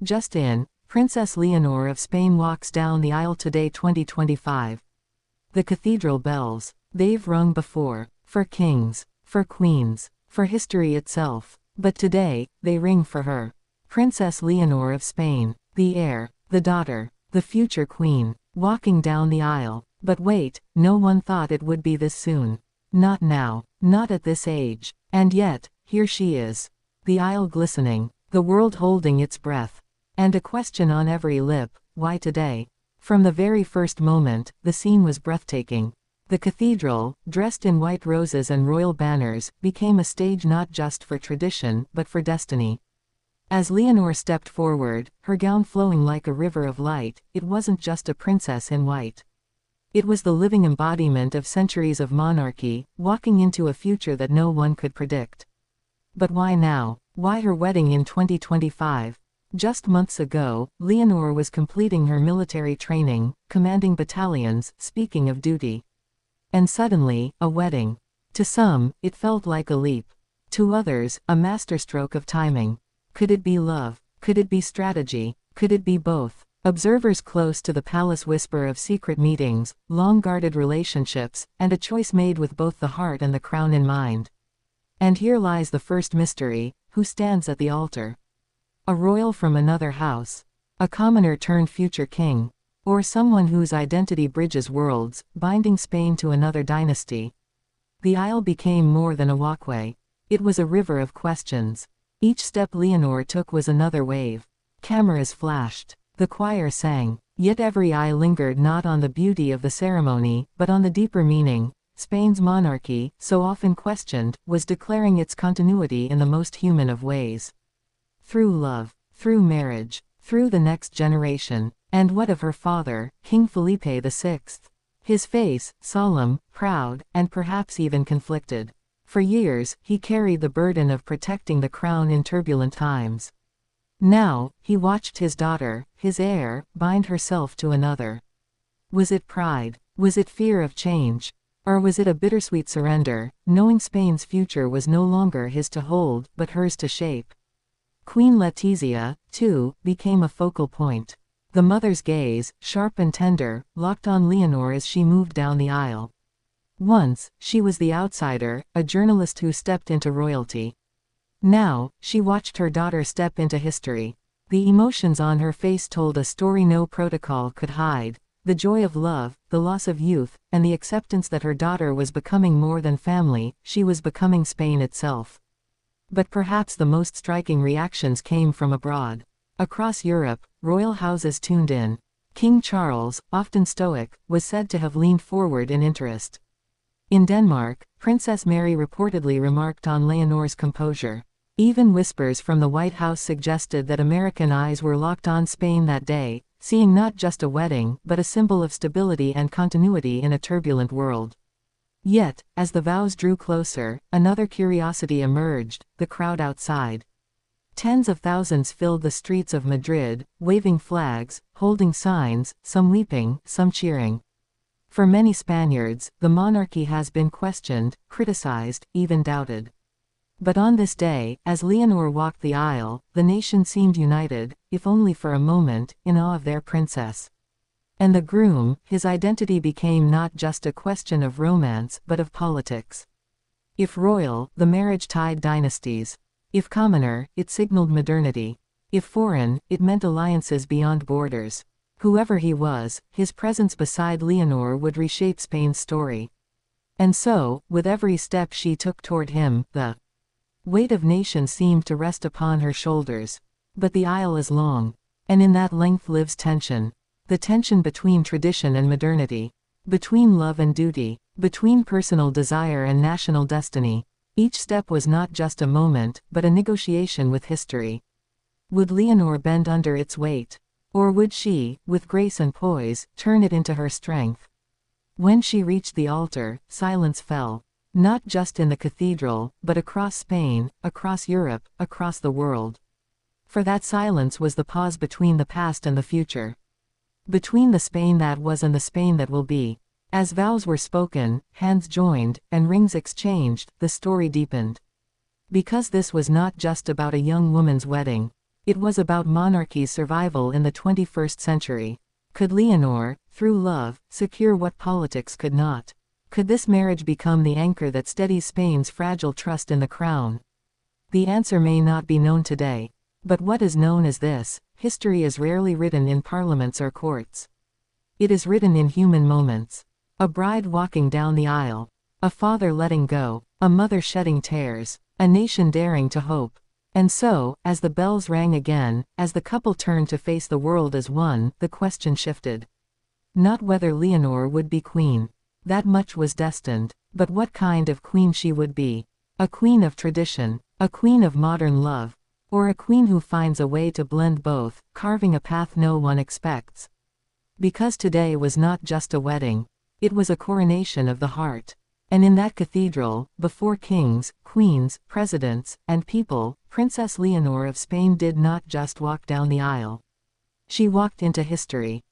Just in, Princess Leonor of Spain walks down the aisle today 2025. The cathedral bells, they've rung before, for kings, for queens, for history itself, but today, they ring for her. Princess Leonor of Spain, the heir, the daughter, the future queen, walking down the aisle. But wait, no one thought it would be this soon. Not now, not at this age. And yet, here she is. The aisle glistening, the world holding its breath. And a question on every lip, why today? From the very first moment, the scene was breathtaking. The cathedral, dressed in white roses and royal banners, became a stage not just for tradition, but for destiny. As Leonor stepped forward, her gown flowing like a river of light, it wasn't just a princess in white. It was the living embodiment of centuries of monarchy, walking into a future that no one could predict. But why now? Why her wedding in 2025? Just months ago, Leonor was completing her military training, commanding battalions, speaking of duty. And suddenly, a wedding. To some, it felt like a leap. To others, a masterstroke of timing. Could it be love? Could it be strategy? Could it be both? Observers close to the palace whisper of secret meetings, long-guarded relationships, and a choice made with both the heart and the crown in mind. And here lies the first mystery: who stands at the altar? A royal from another house? A commoner turned future king? Or someone whose identity bridges worlds, binding Spain to another dynasty? The aisle became more than a walkway. It was a river of questions. Each step Leonor took was another wave. Cameras flashed. The choir sang. Yet every eye lingered not on the beauty of the ceremony, but on the deeper meaning. Spain's monarchy, so often questioned, was declaring its continuity in the most human of ways. Through love, through marriage, through the next generation. And what of her father, King Felipe VI? His face, solemn, proud, and perhaps even conflicted. For years, he carried the burden of protecting the crown in turbulent times. Now, he watched his daughter, his heir, bind herself to another. Was it pride? Was it fear of change? Or was it a bittersweet surrender, knowing Spain's future was no longer his to hold, but hers to shape? Queen Letizia, too, became a focal point. The mother's gaze, sharp and tender, locked on Leonor as she moved down the aisle. Once, she was the outsider, a journalist who stepped into royalty. Now, she watched her daughter step into history. The emotions on her face told a story no protocol could hide. The joy of love, the loss of youth, and the acceptance that her daughter was becoming more than family, she was becoming Spain itself. But perhaps the most striking reactions came from abroad. Across Europe, royal houses tuned in. King Charles, often stoic, was said to have leaned forward in interest. In Denmark, Princess Mary reportedly remarked on Leonor's composure. Even whispers from the White House suggested that American eyes were locked on Spain that day, seeing not just a wedding, but a symbol of stability and continuity in a turbulent world. Yet, as the vows drew closer, another curiosity emerged: the crowd outside. Tens of thousands filled the streets of Madrid, waving flags, holding signs, some weeping, some cheering. For many Spaniards, the monarchy has been questioned, criticized, even doubted. But on this day, as Leonor walked the aisle, the nation seemed united, if only for a moment, in awe of their princess. And the groom, his identity became not just a question of romance, but of politics. If royal, the marriage tied dynasties. If commoner, it signaled modernity. If foreign, it meant alliances beyond borders. Whoever he was, his presence beside Leonor would reshape Spain's story. And so, with every step she took toward him, the weight of nations seemed to rest upon her shoulders. But the aisle is long. And in that length lives tension. The tension between tradition and modernity. Between love and duty. Between personal desire and national destiny. Each step was not just a moment, but a negotiation with history. Would Leonor bend under its weight? Or would she, with grace and poise, turn it into her strength? When she reached the altar, silence fell. Not just in the cathedral, but across Spain, across Europe, across the world. For that silence was the pause between the past and the future. Between the Spain that was and the Spain that will be. As vows were spoken, hands joined, and rings exchanged, the story deepened. Because this was not just about a young woman's wedding. It was about monarchy's survival in the 21st century. Could Leonor, through love, secure what politics could not? Could this marriage become the anchor that steadies Spain's fragile trust in the crown? The answer may not be known today. But what is known is this: history is rarely written in parliaments or courts. It is written in human moments. A bride walking down the aisle. A father letting go. A mother shedding tears. A nation daring to hope. And so, as the bells rang again, as the couple turned to face the world as one, the question shifted. Not whether Leonor would be queen. That much was destined. But what kind of queen she would be. A queen of tradition. A queen of modern love. Or a queen who finds a way to blend both, carving a path no one expects. Because today was not just a wedding. It was a coronation of the heart. And in that cathedral, before kings, queens, presidents, and people, Princess Leonor of Spain did not just walk down the aisle. She walked into history.